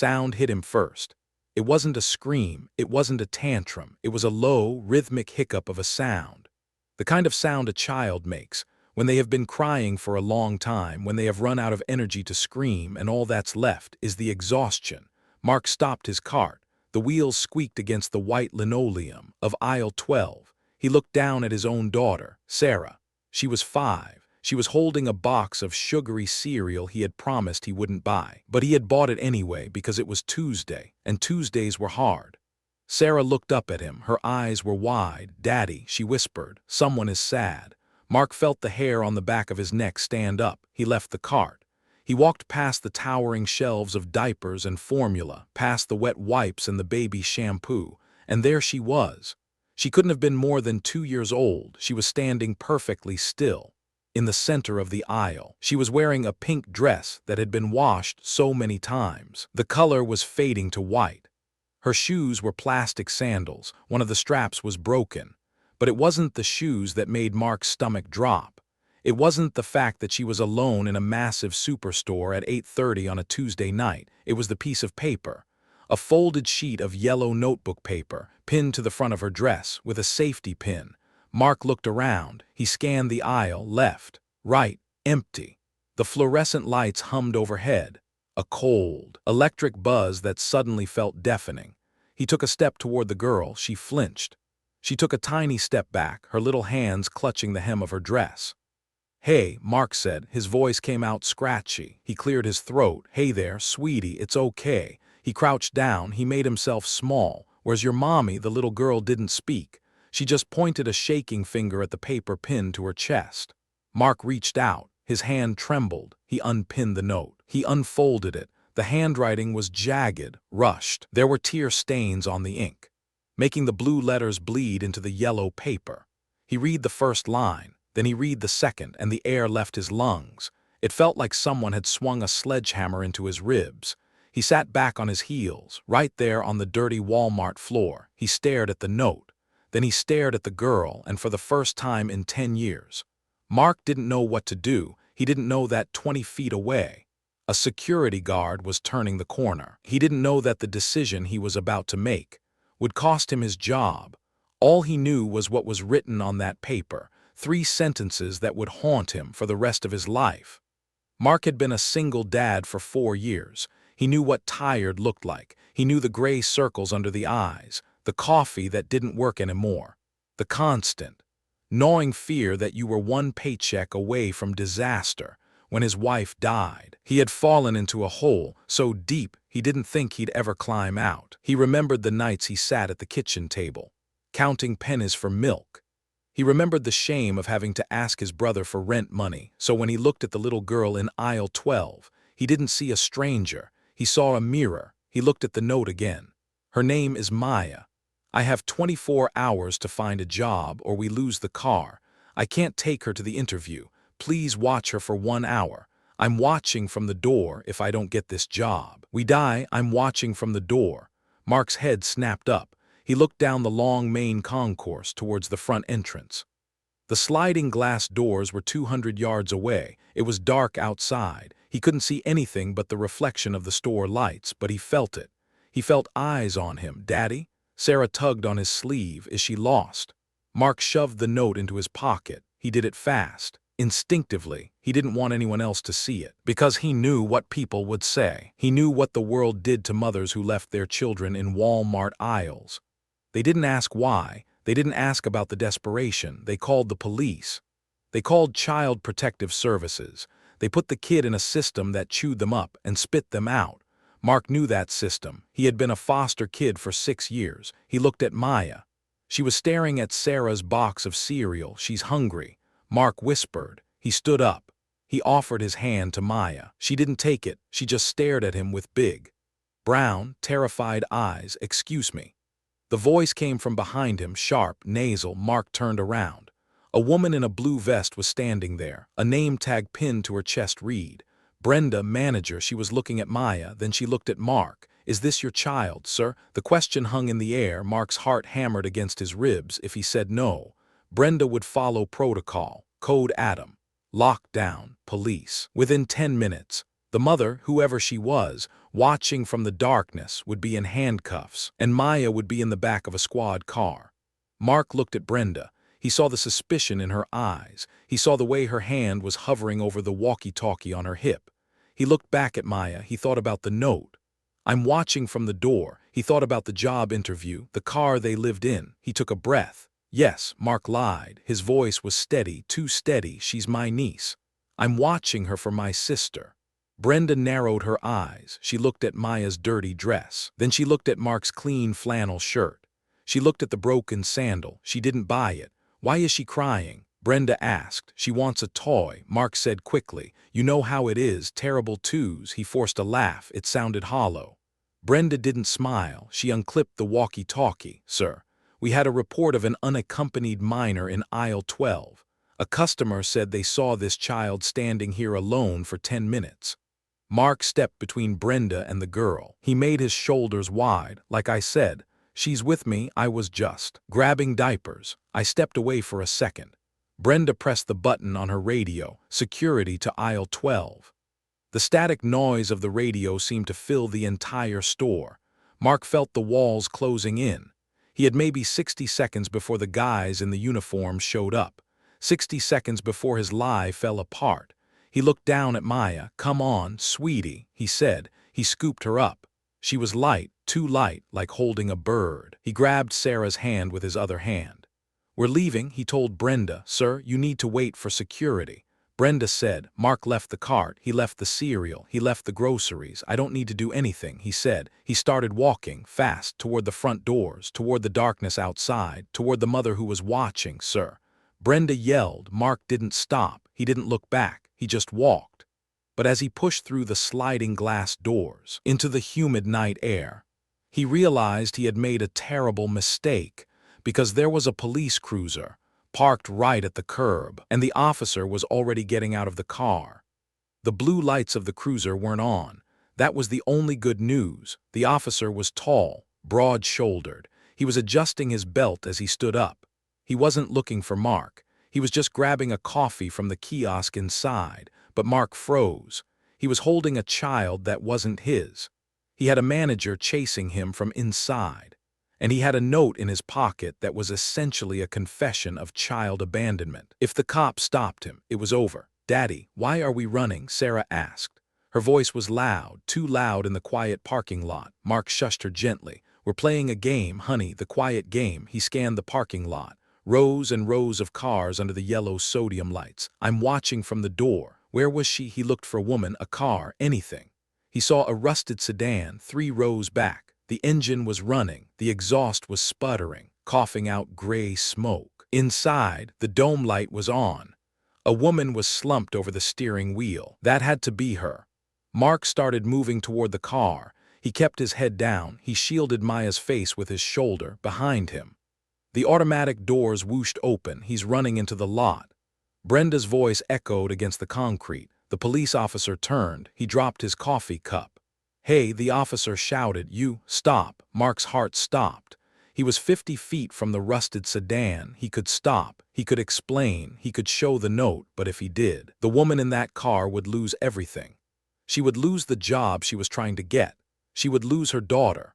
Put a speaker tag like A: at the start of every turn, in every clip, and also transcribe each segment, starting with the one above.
A: Sound hit him first. It wasn't a scream, it wasn't a tantrum, it was a low, rhythmic hiccup of a sound. The kind of sound a child makes, when they have been crying for a long time, when they have run out of energy to scream and all that's left is the exhaustion. Mark stopped his cart. The wheels squeaked against the white linoleum of aisle 12. He looked down at his own daughter, Sarah. She was 5. She was holding a box of sugary cereal he had promised he wouldn't buy. But he had bought it anyway because it was Tuesday, and Tuesdays were hard. Sarah looked up at him. Her eyes were wide. "Daddy," she whispered, "someone is sad." Mark felt the hair on the back of his neck stand up. He left the cart. He walked past the towering shelves of diapers and formula, past the wet wipes and the baby shampoo, and there she was. She couldn't have been more than 2 years old. She was standing perfectly still, in the center of the aisle. She was wearing a pink dress that had been washed so many times. The color was fading to white. Her shoes were plastic sandals. One of the straps was broken. But it wasn't the shoes that made Mark's stomach drop. It wasn't the fact that she was alone in a massive superstore at 8:30 on a Tuesday night. It was the piece of paper. A folded sheet of yellow notebook paper, pinned to the front of her dress with a safety pin. Mark looked around. He scanned the aisle, left, right, empty. The fluorescent lights hummed overhead. A cold, electric buzz that suddenly felt deafening. He took a step toward the girl. She flinched. She took a tiny step back, her little hands clutching the hem of her dress. "Hey," Mark said. His voice came out scratchy. He cleared his throat. "Hey there, sweetie, it's okay." He crouched down. He made himself small. "Where's your mommy?" The little girl didn't speak. She just pointed a shaking finger at the paper pinned to her chest. Mark reached out. His hand trembled. He unpinned the note. He unfolded it. The handwriting was jagged, rushed. There were tear stains on the ink, making the blue letters bleed into the yellow paper. He read the first line, then he read the second, and the air left his lungs. It felt like someone had swung a sledgehammer into his ribs. He sat back on his heels, right there on the dirty Walmart floor. He stared at the note. Then he stared at the girl, and for the first time in 10 years. Mark didn't know what to do. He didn't know that 20 feet away, a security guard was turning the corner. He didn't know that the decision he was about to make would cost him his job. All he knew was what was written on that paper, 3 sentences that would haunt him for the rest of his life. Mark had been a single dad for 4 years. He knew what tired looked like. He knew the gray circles under the eyes, the coffee that didn't work anymore, the constant, gnawing fear that you were one paycheck away from disaster. When his wife died, he had fallen into a hole so deep he didn't think he'd ever climb out. He remembered the nights he sat at the kitchen table, counting pennies for milk. He remembered the shame of having to ask his brother for rent money, so when he looked at the little girl in aisle 12, he didn't see a stranger. He saw a mirror. He looked at the note again. "Her name is Maya. I have 24 hours to find a job or we lose the car. I can't take her to the interview. Please watch her for 1 hour. I'm watching from the door if I don't get this job. We die, I'm watching from the door." Mark's head snapped up. He looked down the long main concourse towards the front entrance. The sliding glass doors were 200 yards away. It was dark outside. He couldn't see anything but the reflection of the store lights, but he felt it. He felt eyes on him. "Daddy?" Sarah tugged on his sleeve. "Is she lost?" Mark shoved the note into his pocket. He did it fast. Instinctively, he didn't want anyone else to see it, because he knew what people would say. He knew what the world did to mothers who left their children in Walmart aisles. They didn't ask why. They didn't ask about the desperation. They called the police. They called Child Protective Services. They put the kid in a system that chewed them up and spit them out. Mark knew that system. He had been a foster kid for 6 years. He looked at Maya. She was staring at Sarah's box of cereal. "She's hungry." Mark whispered. He stood up. He offered his hand to Maya. She didn't take it. She just stared at him with big, brown, terrified eyes. "Excuse me." The voice came from behind him, sharp, nasal. Mark turned around. A woman in a blue vest was standing there, a name tag pinned to her chest read, "Brenda, manager." She was looking at Maya, then she looked at Mark. "Is this your child, sir?" The question hung in the air. Mark's heart hammered against his ribs. If he said no, Brenda would follow protocol, code Adam, lockdown, police. Within 10 minutes, the mother, whoever she was watching from the darkness, would be in handcuffs, and Maya would be in the back of a squad car. Mark looked at Brenda. He saw the suspicion in her eyes. He saw the way her hand was hovering over the walkie-talkie on her hip. He looked back at Maya. He thought about the note. "I'm watching from the door." He thought about the job interview, the car they lived in. He took a breath. "Yes," Mark lied. His voice was steady, too steady. "She's my niece. I'm watching her for my sister." Brenda narrowed her eyes. She looked at Maya's dirty dress. Then she looked at Mark's clean flannel shirt. She looked at the broken sandal. She didn't buy it. "Why is she crying?" Brenda asked. "She wants a toy," Mark said quickly. "You know how it is, terrible twos." He forced a laugh. It sounded hollow. Brenda didn't smile. She unclipped the walkie-talkie. "Sir, we had a report of an unaccompanied minor in aisle 12. A customer said they saw this child standing here alone for 10 minutes. Mark stepped between Brenda and the girl. He made his shoulders wide. "Like I said, she's with me. I was just grabbing diapers." I stepped away for a second. Brenda pressed the button on her radio. "Security to aisle 12. The static noise of the radio seemed to fill the entire store. Mark felt the walls closing in. He had maybe 60 seconds before the guys in the uniform showed up. 60 seconds before his lie fell apart. He looked down at Maya. "Come on, sweetie," he said. He scooped her up. She was light, too light, like holding a bird. He grabbed Sarah's hand with his other hand. "We're leaving," he told Brenda. "Sir, you need to wait for security." Brenda said. Mark left the cart. He left the cereal. He left the groceries. "I don't need to do anything," he said. He started walking, fast, toward the front doors, toward the darkness outside, toward the mother who was watching. "Sir." Brenda yelled. Mark didn't stop. He didn't look back. He just walked. But as he pushed through the sliding glass doors, into the humid night air, he realized he had made a terrible mistake, because there was a police cruiser parked right at the curb, and the officer was already getting out of the car. The blue lights of the cruiser weren't on. That was the only good news. The officer was tall, broad-shouldered. He was adjusting his belt as he stood up. He wasn't looking for Mark. He was just grabbing a coffee from the kiosk inside, but Mark froze. He was holding a child that wasn't his. He had a manager chasing him from inside. And he had a note in his pocket that was essentially a confession of child abandonment. If the cop stopped him, it was over. "Daddy, why are we running?" Sarah asked. Her voice was loud, too loud in the quiet parking lot. Mark shushed her gently. "We're playing a game, honey, the quiet game." He scanned the parking lot. Rows and rows of cars under the yellow sodium lights. "I'm watching from the door." Where was she? He looked for a woman, a car, anything. He saw a rusted sedan 3 rows back. The engine was running, the exhaust was sputtering, coughing out gray smoke. Inside, the dome light was on. A woman was slumped over the steering wheel. That had to be her. Mark started moving toward the car. He kept his head down. He shielded Maya's face with his shoulder, behind him. The automatic doors whooshed open. He's running into the lot. Brenda's voice echoed against the concrete. The police officer turned. He dropped his coffee cup. "Hey," the officer shouted. "You, stop." Mark's heart stopped. He was 50 feet from the rusted sedan. He could stop. He could explain. He could show the note, but if he did, the woman in that car would lose everything. She would lose the job she was trying to get. She would lose her daughter.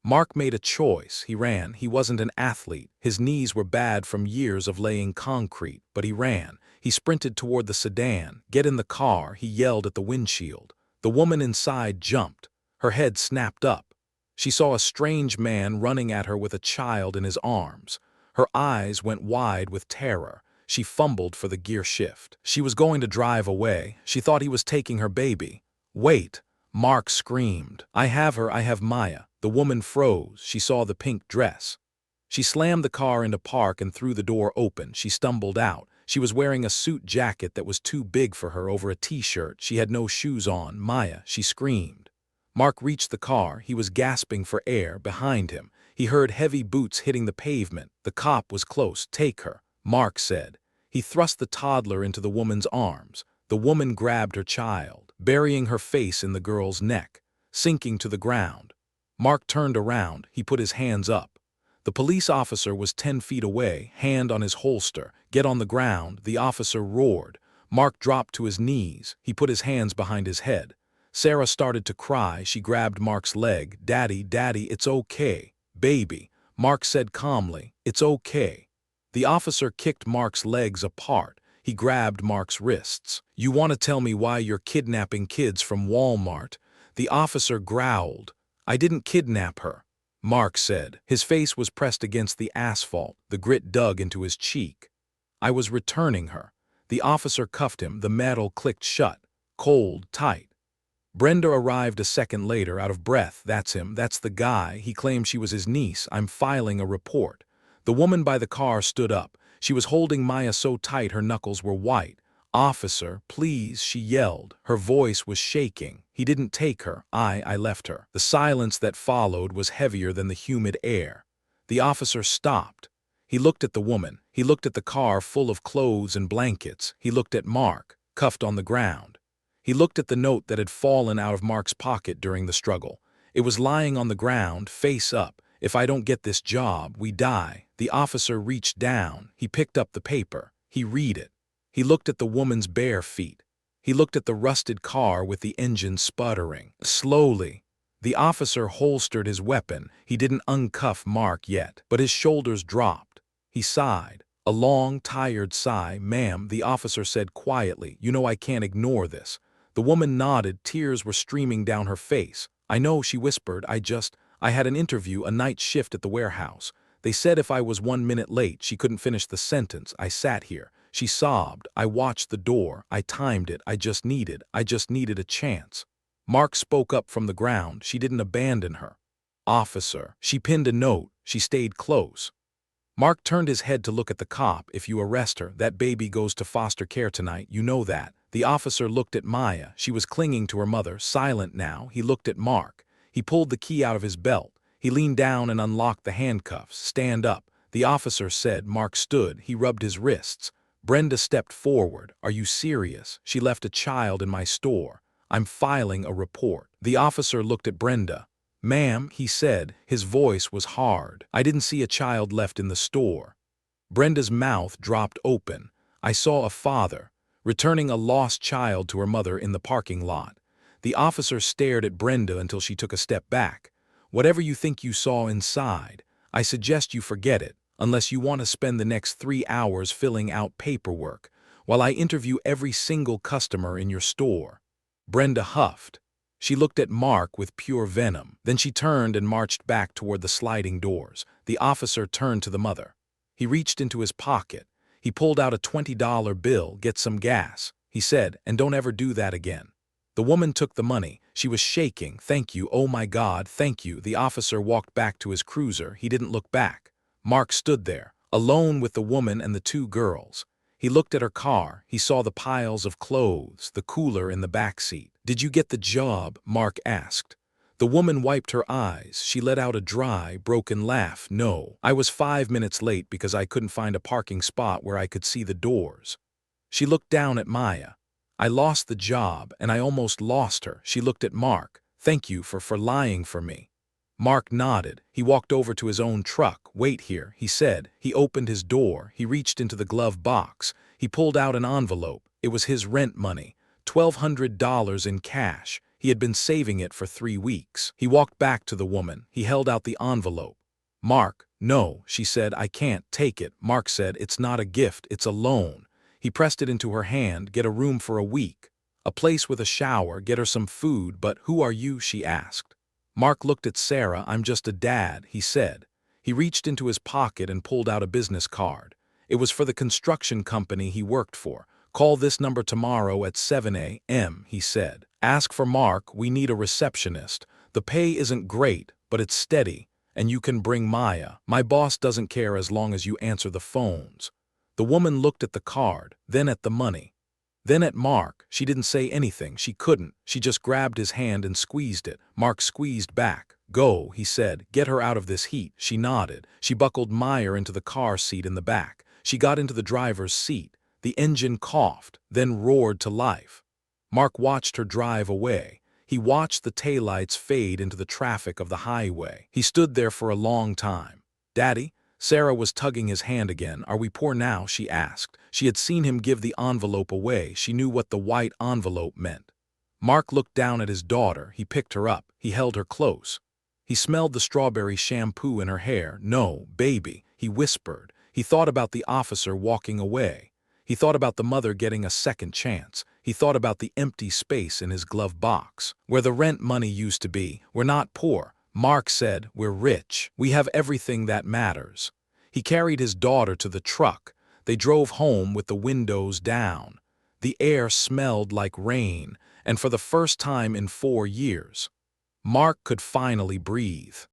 A: Mark made a choice. He ran. He wasn't an athlete. His knees were bad from years of laying concrete, but he ran. He sprinted toward the sedan. "Get in the car," he yelled at the windshield. The woman inside jumped. Her head snapped up. She saw a strange man running at her with a child in his arms. Her eyes went wide with terror. She fumbled for the gear shift. She was going to drive away. She thought he was taking her baby. "Wait!" Mark screamed. "I have her. I have Maya." The woman froze. She saw the pink dress. She slammed the car into park and threw the door open. She stumbled out. She was wearing a suit jacket that was too big for her over a t-shirt. She had no shoes on. "Maya!" she screamed. Mark reached the car. He was gasping for air. Behind him, he heard heavy boots hitting the pavement. The cop was close. "Take her," Mark said. He thrust the toddler into the woman's arms. The woman grabbed her child, burying her face in the girl's neck, sinking to the ground. Mark turned around. He put his hands up. The police officer was 10 feet away, hand on his holster. "Get on the ground," the officer roared. Mark dropped to his knees. He put his hands behind his head. Sarah started to cry. She grabbed Mark's leg. "Daddy, Daddy, it's okay. Baby," Mark said calmly, "it's okay." The officer kicked Mark's legs apart. He grabbed Mark's wrists. "You want to tell me why you're kidnapping kids from Walmart?" The officer growled. "I didn't kidnap her," Mark said. His face was pressed against the asphalt. The grit dug into his cheek. "I was returning her." The officer cuffed him. The metal clicked shut. Cold, tight. Brenda arrived a second later, out of breath. "That's him. That's the guy. He claimed she was his niece. I'm filing a report." The woman by the car stood up. She was holding Maya so tight her knuckles were white. "Officer, please," she yelled. Her voice was shaking. "He didn't take her. I left her." The silence that followed was heavier than the humid air. The officer stopped. He looked at the woman. He looked at the car full of clothes and blankets. He looked at Mark, cuffed on the ground. He looked at the note that had fallen out of Mark's pocket during the struggle. It was lying on the ground, face up. "If I don't get this job, we die." The officer reached down. He picked up the paper. He read it. He looked at the woman's bare feet. He looked at the rusted car with the engine sputtering. Slowly, the officer holstered his weapon. He didn't uncuff Mark yet, but his shoulders dropped. He sighed. A long, tired sigh. "Ma'am," the officer said quietly, "you know I can't ignore this." The woman nodded. Tears were streaming down her face. "I know," she whispered. I had an interview, a night shift at the warehouse. They said if I was 1 minute late." She couldn't finish the sentence. "I sat here." She sobbed. "I watched the door. I timed it. I just needed a chance." Mark spoke up from the ground. "She didn't abandon her, officer. She pinned a note. She stayed close." Mark turned his head to look at the cop. "If you arrest her, that baby goes to foster care tonight. You know that." The officer looked at Maya. She was clinging to her mother, silent now. He looked at Mark. He pulled the key out of his belt. He leaned down and unlocked the handcuffs. "Stand up," the officer said. Mark stood. He rubbed his wrists. Brenda stepped forward. "Are you serious? She left a child in my store. I'm filing a report." The officer looked at Brenda. "Ma'am," he said. His voice was hard. "I didn't see a child left in the store." Brenda's mouth dropped open. "I saw a father returning a lost child to her mother in the parking lot." The officer stared at Brenda until she took a step back. "Whatever you think you saw inside, I suggest you forget it, unless you want to spend the next 3 hours filling out paperwork, while I interview every single customer in your store." Brenda huffed. She looked at Mark with pure venom. Then she turned and marched back toward the sliding doors. The officer turned to the mother. He reached into his pocket. He pulled out a $20 bill. "Get some gas," he said, "and don't ever do that again." The woman took the money. She was shaking. "Thank you. Oh my God, thank you." The officer walked back to his cruiser. He didn't look back. Mark stood there, alone with the woman and the 2 girls. He looked at her car. He saw the piles of clothes, the cooler in the back seat. "Did you get the job?" Mark asked. The woman wiped her eyes. She let out a dry, broken laugh. "No. I was 5 minutes late because I couldn't find a parking spot where I could see the doors." She looked down at Maya. "I lost the job, and I almost lost her." She looked at Mark. "Thank you for lying for me." Mark nodded. He walked over to his own truck. "Wait here," he said. He opened his door. He reached into the glove box. He pulled out an envelope. It was his rent money. $1,200 in cash. He had been saving it for 3 weeks. He walked back to the woman. He held out the envelope. "Mark." "No," she said. "I can't take it." Mark said, "It's not a gift. It's a loan." He pressed it into her hand. "Get a room for a week. A place with a shower. Get her some food." "But who are you?" she asked. Mark looked at Sarah. "I'm just a dad," he said. He reached into his pocket and pulled out a business card. It was for the construction company he worked for. "Call this number tomorrow at 7 a.m., he said. "Ask for Mark. We need a receptionist. The pay isn't great, but it's steady, and you can bring Maya. My boss doesn't care as long as you answer the phones." The woman looked at the card, then at the money, then at Mark. She didn't say anything. She couldn't. She just grabbed his hand and squeezed it. Mark squeezed back. "Go," he said. "Get her out of this heat." She nodded. She buckled Maya into the car seat in the back. She got into the driver's seat. The engine coughed, then roared to life. Mark watched her drive away. He watched the taillights fade into the traffic of the highway. He stood there for a long time. "Daddy?" Sarah was tugging his hand again. "Are we poor now?" she asked. She had seen him give the envelope away. She knew what the white envelope meant. Mark looked down at his daughter. He picked her up. He held her close. He smelled the strawberry shampoo in her hair. "No, baby," he whispered. He thought about the officer walking away. He thought about the mother getting a second chance. He thought about the empty space in his glove box, where the rent money used to be. "We're not poor," Mark said. "We're rich. We have everything that matters." He carried his daughter to the truck. They drove home with the windows down. The air smelled like rain, and for the first time in 4 years, Mark could finally breathe.